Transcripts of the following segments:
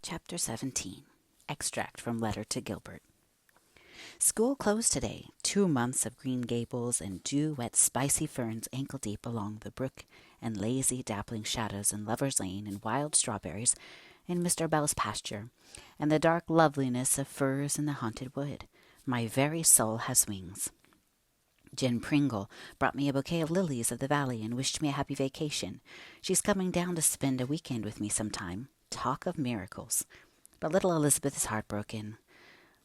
Chapter 17. Extract from Letter to Gilbert. School closed today. 2 months of Green Gables and dew-wet spicy ferns ankle-deep along the brook, and lazy dappling shadows in Lover's Lane, and wild strawberries in Mr. Bell's pasture, and the dark loveliness of firs in the haunted wood. My very soul has wings. Jen Pringle brought me a bouquet of lilies of the valley and wished me a happy vacation. She's coming down to spend a weekend with me sometime. Talk of miracles. But little Elizabeth is heartbroken.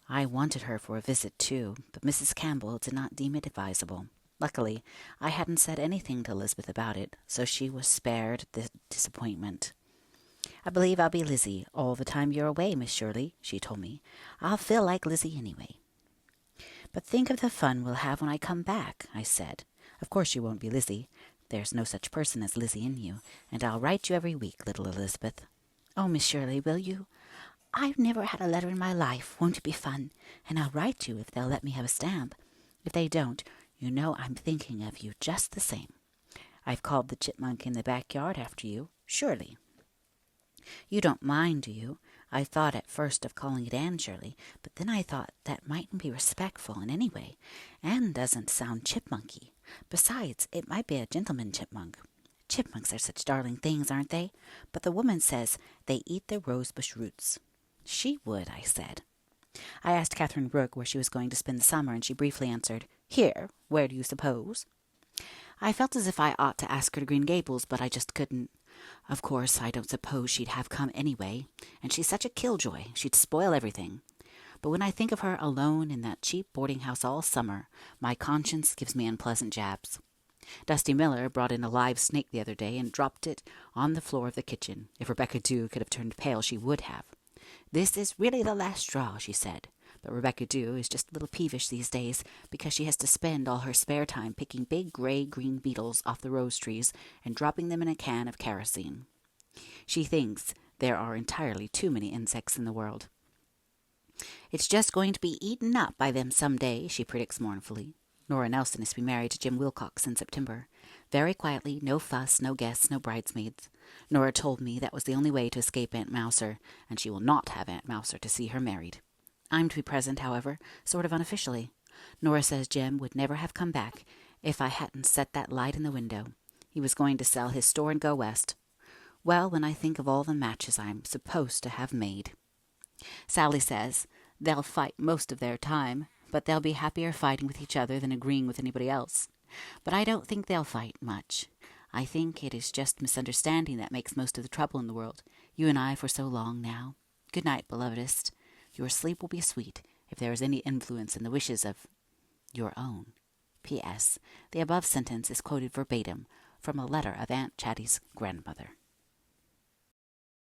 I wanted her for a visit, too, but Mrs. Campbell did not deem it advisable. Luckily, I hadn't said anything to Elizabeth about it, so she was spared the disappointment. "I believe I'll be Lizzie all the time you're away, Miss Shirley," she told me. "I'll feel like Lizzie anyway." "But think of the fun we'll have when I come back," I said. "Of course you won't be Lizzie. There's no such person as Lizzie in you, and I'll write you every week, little Elizabeth." "Oh, Miss Shirley, will you? I've never had a letter in my life. Won't it be fun? And I'll write you if they'll let me have a stamp. If they don't, you know I'm thinking of you just the same. I've called the chipmunk in the backyard after you, Shirley. You don't mind, do you? I thought at first of calling it Anne Shirley, but then I thought that mightn't be respectful in any way. Anne doesn't sound chipmunky. Besides, it might be a gentleman chipmunk. Chipmunks are such darling things, aren't they? But the woman says they eat the rosebush roots." "She would," I said. I asked Catherine Brooke where she was going to spend the summer, and she briefly answered, "Here. Where do you suppose?" I felt as if I ought to ask her to Green Gables, but I just couldn't. Of course, I don't suppose she'd have come anyway, and she's such a killjoy. She'd spoil everything. But when I think of her alone in that cheap boarding house all summer, my conscience gives me unpleasant jabs. Dusty Miller brought in a live snake the other day and dropped it on the floor of the kitchen. If Rebecca Dew could have turned pale, she would have. "This is really the last straw," she said. But Rebecca Dew is just a little peevish these days because she has to spend all her spare time picking big gray-green beetles off the rose trees and dropping them in a can of kerosene. She thinks there are entirely too many insects in the world. "It's just going to be eaten up by them some day," she predicts mournfully. Nora Nelson is to be married to Jim Wilcox in September. Very quietly, no fuss, no guests, no bridesmaids. Nora told me that was the only way to escape Aunt Mouser, and she will not have Aunt Mouser to see her married. I'm to be present, however, sort of unofficially. Nora says Jim would never have come back if I hadn't set that light in the window. He was going to sell his store and go west. Well, when I think of all the matches I'm supposed to have made. Sally says they'll fight most of their time, but they'll be happier fighting with each other than agreeing with anybody else. But I don't think they'll fight much. I think it is just misunderstanding that makes most of the trouble in the world. You and I for so long now. Good night, belovedest. Your sleep will be sweet if there is any influence in the wishes of your own. P.S. The above sentence is quoted verbatim from a letter of Aunt Chatty's grandmother.